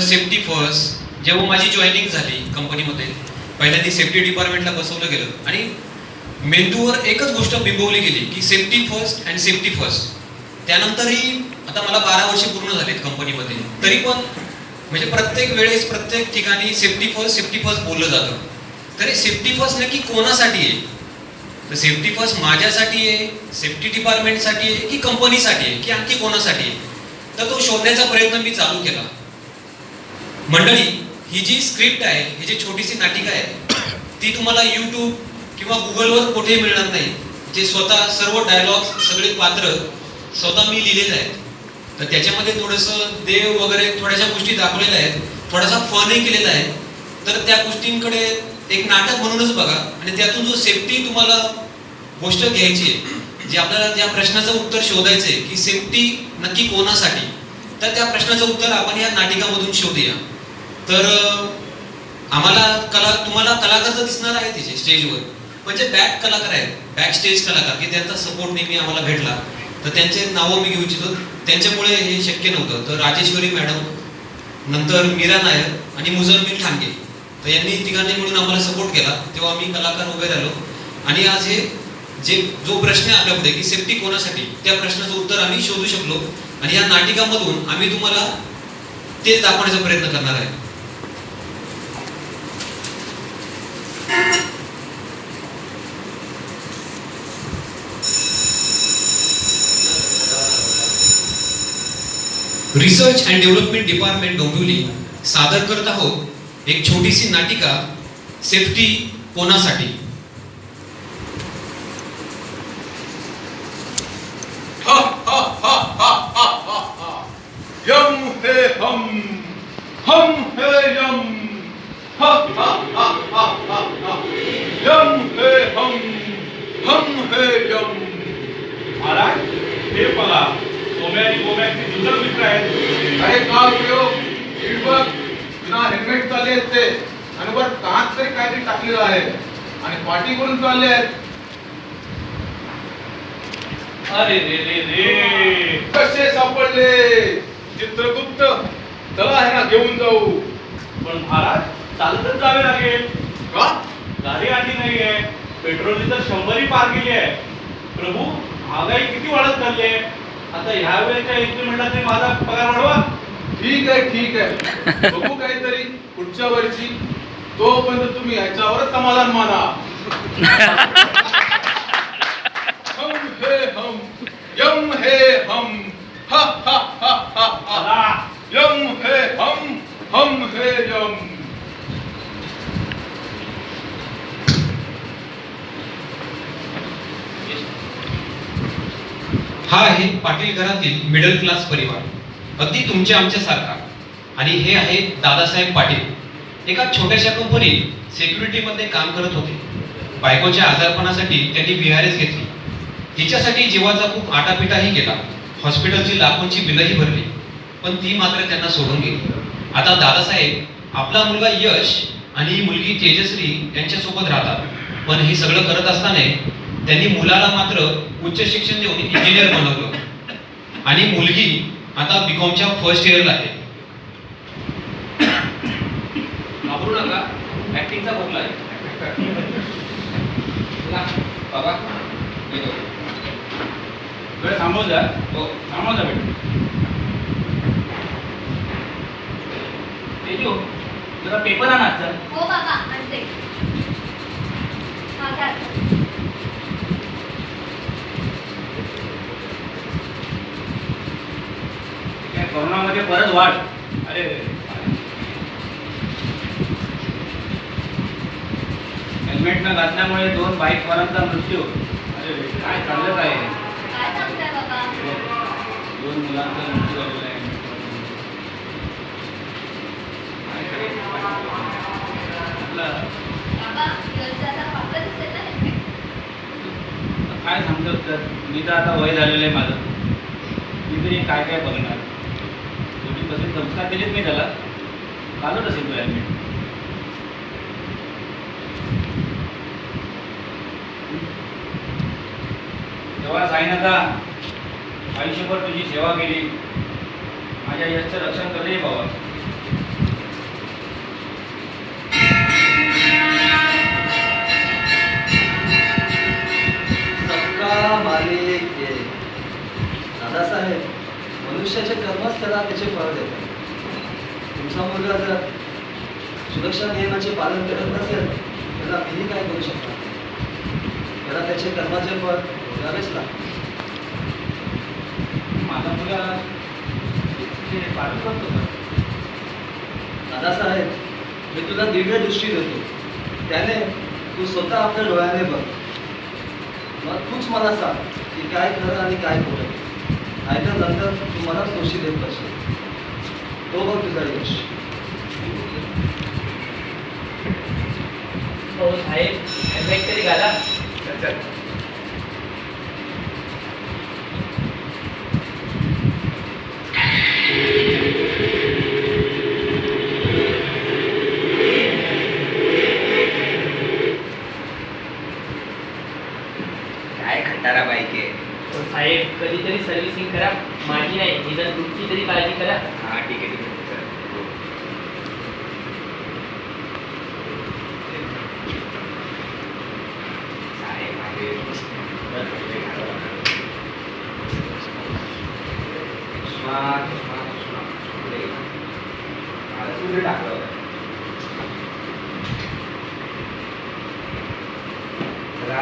Safety first जेव्हा माझी joining झाली कंपनीमध्ये, पहिल्यांदा सेफ्टी डिपार्टमेंटला बसवलं गेलं आणि मेंदूवर एकच गोष्ट बिंबवली गेली की safety first and safety first. त्यानंतरही आता मला 12 वर्ष पूर्ण झालीत कंपनीमध्ये, तरी पण म्हणजे प्रत्येक वेळेस प्रत्येक ठिकाणी सेफ्टी फर्स्ट बोललं जातं. तर सेफ्टी फर्स्ट नक्की कोणासाठी आहे? तर सेफ्टी फर्स्ट माझ्यासाठी आहे, सेफ्टी डिपार्टमेंटसाठी आहे की कंपनीसाठी आहे की आणखी कोणासाठी आहे? तर तो शोधण्याचा प्रयत्न मी चालू केला. मंडळी, ही जी स्क्रिप्ट आहे, ही जी छोटीशी नाटिका आहे, ती तुम्हाला यूट्यूब किंवा गुगलवर कुठेही मिळणार नाही. जे स्वतः सर्व डायलॉग्स, सगळे पात्र स्वतः मी लिहिलेले आहेत. तर त्याच्यामध्ये थोडंसं देव वगैरे थोड्याशा गोष्टी दाखवलेल्या आहेत, थोडासा फनही केलेला आहे. तर त्या गोष्टींकडे एक नाटक म्हणूनच बघा आणि त्यातून जो सेफ्टी तुम्हाला गोष्ट घ्यायची आहे, जे आपल्याला ज्या प्रश्नाचं उत्तर शोधायचं आहे की सेफ्टी नक्की कोणासाठी, तर त्या प्रश्नाचं उत्तर आपण या नाटिकामधून शोधूया. तर आम्हाला तुम्हाला कलाकार तर दिसणार आहे तिचे स्टेजवर, म्हणजे बॅक कलाकार आहेत, बॅक स्टेज कलाकार की त्यांचा सपोर्ट नेहमी आम्हाला भेटला. तर त्यांचे नावं मी घेऊ इच्छितो, त्यांच्यामुळे हे शक्य नव्हतं. तर राजेश्वरी मॅडम, नंतर मीरा नायर आणि मुझम्मिल ठाणगे, तर यांनी तिघांनी मिळून आम्हाला सपोर्ट केला. तेव्हा आम्ही कलाकार उभे राहिलो आणि आज हे जो प्रश्न आहे आपल्यापुढे की सेफ्टी कोणासाठी, त्या प्रश्नाचं उत्तर आम्ही शोधू शकलो आणि या नाटिकामधून आम्ही तुम्हाला तेच दाखवण्याचा प्रयत्न करणार आहे. Research and development department Dombivli सादर करत आहोत एक छोटीशी नाटिका, सेफ्टी कोणासाठी. यम है हम है यम, यम है हम है यम. महाराज, हे बघा, सोम्या आणि गोम्याचे जुजर मित्र आहेत. अरे का उपयोग, बघ ना, हेल्मेट चालले आहेत ते आणि वर काच तरी काहीतरी टाकलेलं आहे आणि पाठी करून चालले आहेत. अरे रे रे रे, कसे सापडले? चित्रगुप्त, चला आहे ना घेऊन जाऊ. पण महाराज, चालतच जावे लागेल. का? गाडी आली नाहीये, पेट्रोलची तर 100 पार केली आहे. प्रभू, महागाई किती वाढत चालली आहे. आता ह्या वेळेच्या इन्क्रिमेंटला तरी माझा पगार वाढवा. ठीक आहे बघू काहीतरी पुढच्या वर्षी. तोपर्यंत तुम्ही याच्यावरच समाधान माना. हम है हम, यम है हम, हा हा हा हा हा. चला. यम है हम है यम. हा आहे पाटील घरातील मिडल क्लास परिवार, अगदी तुमच्या आमच्या सारखा. आणि हे आहे दादासाहेब पाटील. एका छोट्याशा कंपनीत सिक्युरिटीमध्ये काम करत होते. बायकोच्या आजारपणासाठी त्यांनी VRS घेतली. तिच्यासाठी जीवाचा खूप आटापिटाही केला. हॉस्पिटलची लाखोंची बिलही भरली, पण ती मात्र त्यांना सोडून गेली. आता दादासाहेब आपला मुलगा यश आणि मुलगी तेजश्री यांच्यासोबत राहतात. पण हे सगळं करत असताना त्यांनी मुलाला मात्र उच्च शिक्षण देऊन इंजिनियर बनवलं आणि मुलगी आता BComच्या फर्स्ट इयरला आहे. घाबरू नका, ऍक्टिंगचा बदला आहे. बाबा येतो. वेळ थांबव जा. हो, थांबव जा बेटा. तेजू, जरा पेपर आणा आजचा. हो बाबा, आणते. हा, घ्या. काय कोरोनामध्ये परत वाढ. अरे हेल्मेट न घातल्यामुळे 2 बाईकवाल्यांचा मृत्यू. अरे काय चाललं काय? काय सांगताय बाबा? 2 मुलांचा मृत्यू झालेला आहे. बाबा, दिवसभर वापरत असेल ना helmet? काय सांगतो तर, मी तर आता वय झालेलं आहे माझं. मी तरी काय काय बघणार. तुम्ही तसे संस्कार दिलेत मी त्याला, चालत असेल तो हेल्मेट. तेव्हा साईनाथा, आयुष्यभर तुझी सेवा केली, माझ्या यशचं रक्षण कर रे बाबा. मनुष्याचे कर्मच त्याला त्याचे फळ देतात. तुमचा मुलगा जर सुरक्षा नियमाचे पालन करत नसेल त्याला मीही काय करू शकतो. त्याला त्याचे कर्माचे फळ भोगावेच लागते. माझा मुलगा ते पालन करतो का? दादासाहेब, मी तुला दिव्य दृष्टी देतो. त्याने तू स्वतः आपल्या डोळ्याने बघ. मग तूच मला सांग की काय खरं आणि काय खोटं. नाहीतर नंतर तू मलाच दोषी देत बसशील. तो बघ तुझा यश. हो साहेब, हेल्मेट तरी घाला. चल, चल. काय खटारा बाईक आहे. हो साहेब, कधीतरी सर्व्हिसिंग करा. माझी नाही, निदान तुमची तरी काळजी करा. हा ठीक आहे ठीक आहे चल. साहेब आहे. चष्मा चष्मा चष्मा पुढे ये. आता पुढे टाकलं होतं. जरा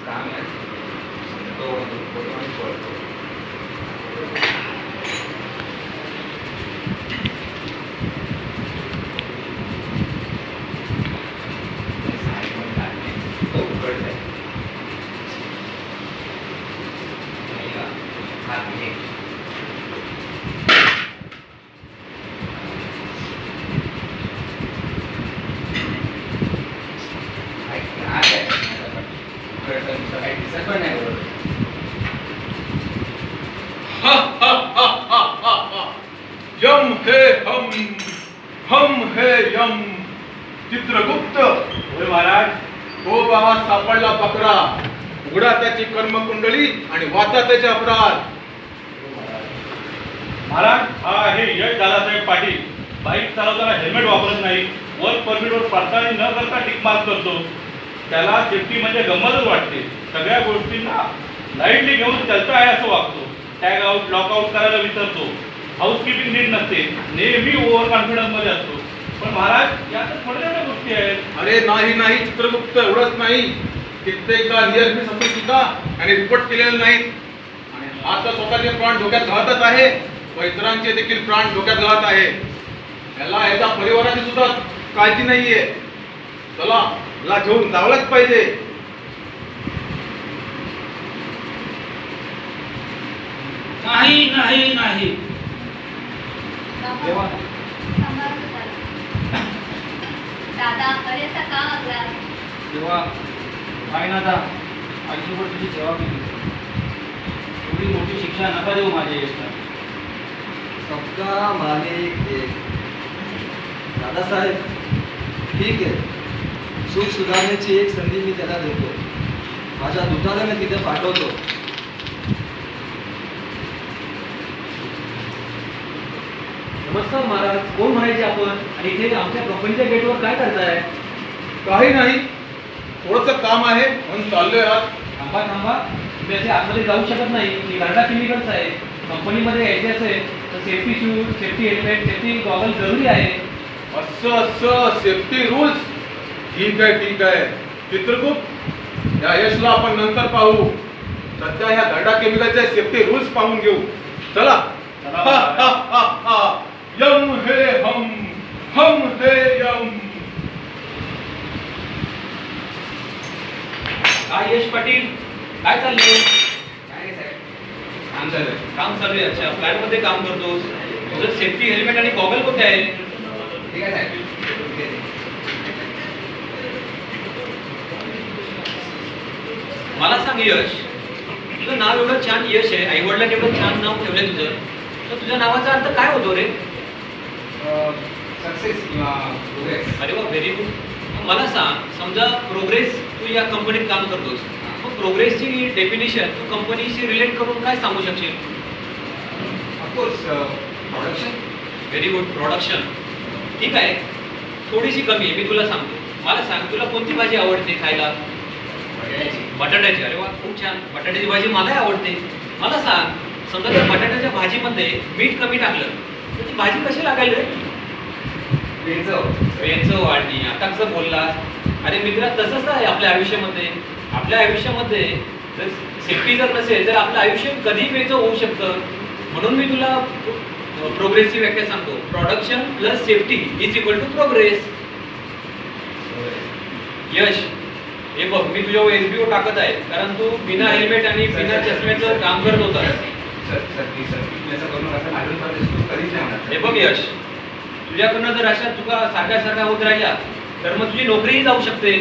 काम आहे तो फोटो आणि पळतो. तो उघडलाय. हात घे. काही दिसत पण नाही बरोबर. यम हे हम हे यम. चित्रगुप्त. होय महाराज. तो बाबा सापडला बकरा. उघडा त्याची कर्मकुंडली आणि वाचा त्याचे अपराध. महाराज, हा आहे यश दादासाहेब पाटील. बाईक चालवताना हेल्मेट वापरत नाही. वर्क परमिटवर पडताळणी न करता टिक मार्क करतो. त्याला सेफ्टी म्हणजे गंमतच वाटते. सगळ्या गोष्टींना लाईटली घेऊन चलता आहे असं वागतो. टॅग आउट लॉकआउट करायला विसरतो. हाऊसकीपिंग नीट नसते. नेहमी ओव्हर कॉन्फिडन्स मध्ये असतो. पण महाराज, यात थोड्या थोड्या गोष्टी आहेत. अरे नाही नाही चित्रगुप्त, एवढंच नाही. कित्येकदा नियर मिस असून सुद्धा आणि रिपोर्ट केलेले नाहीत. आणि हा तर स्वतःचे प्राण धोक्यात घालतच आहे व इतरांचे देखील प्राण धोक्यात घालत आहे. याला याच्या परिवाराची सुद्धा काळजी नाहीये. चला, याला घेऊन जावलंच पाहिजे. नाही नाही नाही. बाबा, सांभाळून चाला. दादा, अरे असा का वागला? तेव्हा काय ना आता आयुष्यभर तुझी सेवा केली. एवढी मोठी शिक्षा नका देऊ माझ्या यशला. सबका मालिक एक. दादासाहेब, ठीक आहे. चूक सुधारण्याची एक संधी मी त्याला देतो. माझ्या दूताला मी तिथे पाठवतो. नमस्कार महाराज, कोण म्हणायचे आपण आणि इथे आमच्या कंपनीच्या गेटवर काय करताय? काही नाही, थोडंसं काम आहे म्हणून चाललोय आज. थांबा थांबा, तुम्ही असे आतमध्ये जाऊ शकत नाही. ही गार्डा केमिकल्स आहे. कंपनीमध्ये यायचे असेल तर safety shoes, safety helmet, safety goggle जरुरी आहे. असं असं सेफ्टी रूल्स. ठीक आहे ठीक आहे. चित्रगुप्त, या यशला आपण नंतर पाहू. सध्या ह्या गरडा केमिकलचे सेफ्टी रूल्स पाहून घेऊ. चला. चला. हा, हा, हा, हा. यम हे हम हे यम. काय यश पाटील, काय चाललंय? काय नाही साहेब, काम झालं. काम चालू आहे. अच्छा, फ्लॅट मध्ये काम करतो. तुझं सेफ्टी हेल्मेट आणि गॉगल कुठे आहे? ठीक आहे साहेब. ठीक आहे. मला सांग यश, तुझं नाव एवढं छान यश आहे, आई वडिलांनी एवढं छान नाव ठेवलंय तुझं, तर तुझ्या नावाचा अर्थ काय होतो रे? सक्सेस किंवा प्रोग्रेस. अरे वा, व्हेरी गुड. मला सांग, समजा प्रोग्रेस, तू या कंपनीत काम करतोस, मग प्रोग्रेसची डेफिनेशन तू कंपनीशी रिलेट करून काय सांगू शकशील? Of course production. Very good, production. ठीक आहे, थोडीशी कमी आहे, मी तुला सांगतो. मला सांग, तुला कोणती भाजी आवडते खायला? बटाट्याची. बटाट्याची. अरे वा, खूप छान. बटाट्याची भाजी मलाही आवडते. मला सांग, समजा त्या बटाट्याच्या भाजीमध्ये मीठ कमी टाकलं तर ती भाजी कशी लागायला रे? वेंचव वाढणी. आता कसं बोललास? अरे मित्रा, तसंच आहे आपल्या आयुष्यामध्ये. आपल्या आयुष्यामध्ये जर सेफ्टी जर नसेल तर आपलं आयुष्य कधी वेंचव होऊ शकतं. म्हणून मी तुला प्रोग्रेसची व्याख्या सांगतो. Production plus safety is equal to progress. Yash, हे बघ, मी तुझ्यावर SBO टाकत आहे कारण तू बिना हेल्मेट आणि बिना चष्म्याचं काम करत होता. हे बघ यश, तुझ्याकडनं जर अशा चुका सारख्या होत राहिल्या तर मग तुझी नोकरीही जाऊ शकते.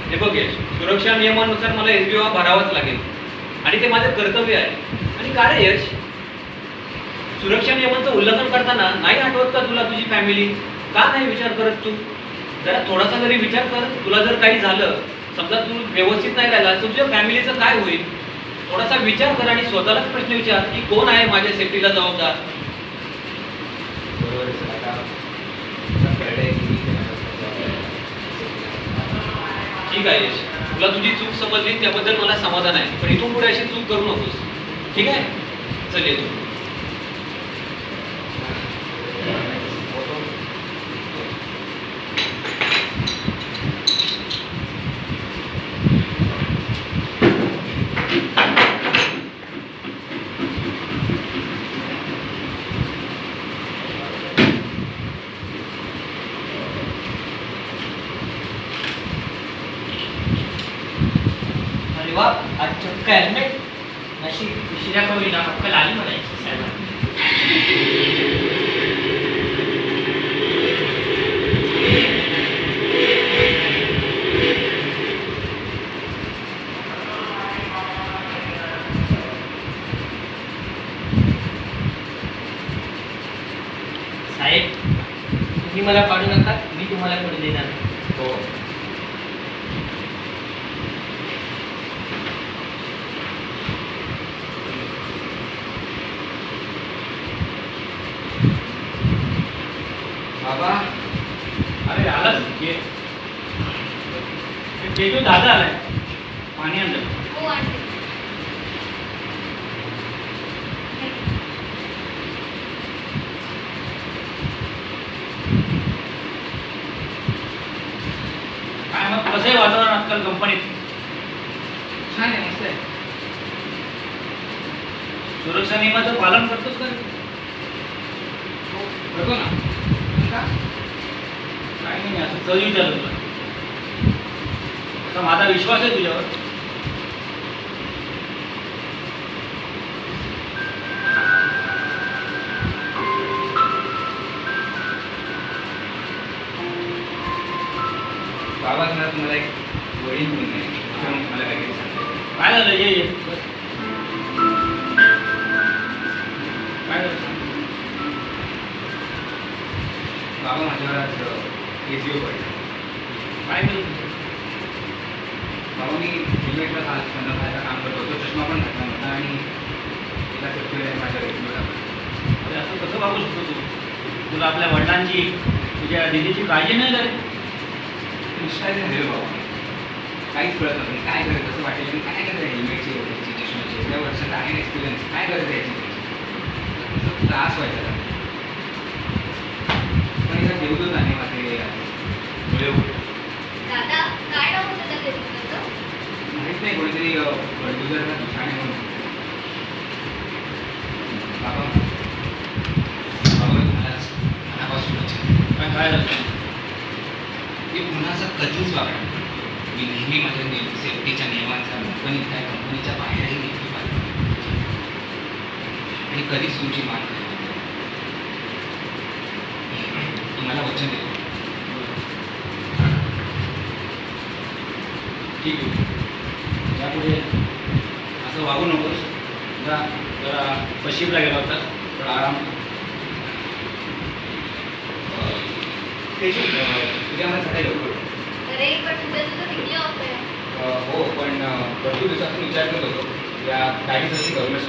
हे बघ यश, सुरक्षा नियमानुसार मला SBO भरावाच लागेल आणि ते माझं कर्तव्य आहे. आणि का रे यश, सुरक्षा नियमांचं उल्लंघन करताना नाही आठवत का तुला तुझी फॅमिली? का नाही विचार करत तू? जरा थोडासा जरी विचार कर. तुला जर काही झालं, समजा तू व्यवस्थित नाही राहिला तर तुझ्या फॅमिलीचं काय होईल? थोडासा विचार कर आणि स्वतःलाच प्रश्न विचार की कोण आहे माझ्या सेफ्टीला जबाबदार? ठीक आहे यश, तुला तुझी चूक समजली त्याबद्दल मला समाधान आहे. पण इथून पुढे अशी चूक करू नकोस. ठीक आहे, चल येतो. अरे वा, आज चक्क हेल्मेट. नशीब उशिरा का होईना अक्कल आली म्हणायची साहेबांना. साहेब, तुम्ही मला पाडू नका, मी तुम्हाला पडू देणार नाही. हो. बाबा, अरे आलाच ये. तेजू दादा आलाय, पाणी आणलं. हो आणते. काय मग कसं आहे वातावरण आजकाल कंपनीत? छान आहे, मस्त आहे. सुरक्षा नियमाचं पालन करतोस का? करतो ना. का? काय नाही, असं सहज विचारलं तुला. आता माझा विश्वास आहे तुझ्यावर. बाबा ना तुम्हाला एक वडील म्हणून आहे, त्यामुळे तुम्हाला काहीतरी सांगतो. काय झालं? ये बस. काय झालं सांग. बाबा माझ्यावर आज SBO पडला. काय केलं? बाबा मी हेल्मेटला खायचं काम करत होतो, चष्मा पण घातला नव्हता आणि एका सेफ्टीला माझ्या SBO टाकला. अरे असं कसं वागू शकतो तू? तुला आपल्या वडिलांची, तुझ्या दिदीची काळजी नाही का रे? निष्काळजी झालेलो बाबा. काहीच कळत नव्हतं काय करायचं, कसं वाटेल आणि काय करायचं हेल्मेटची वगैरेची चष्म्याची. एवढ्या वर्षाचा आहे एक्सपिरियन्स, काय करायचं याची त्रास व्हायचा. पण एका देवदूत आहे माझे डोळे उघडले. दादा, काय नाव होतं त्या देवदूताचं? माहीत नाही, कोणीतरी बळदुजर का दुसाणे म्हणून. बाबा बाबा मला मनापासून काय झालं? मी पुन्हा असं कधीच वागणार. मी नेहमी माझ्या सेफ्टीच्या नियमांचा कंपनीच्या बाहेरही नेहमी पालन केलं. आणि कधीच तुमची मान खाली नाही. तुम्हाला वचन देतो. ठीक आहे, यापुढे असं वागू नकोस. जरा पश्चिमला गेला होता, थोडा आराम. उद्या मला सकाळी लवकर. अरे पण तुझं तुझं किती ऑफ आहे? हो, पण भरपूर दिवसातून विचार करत होतो या गाडीसाठी गव्हर्नमेंट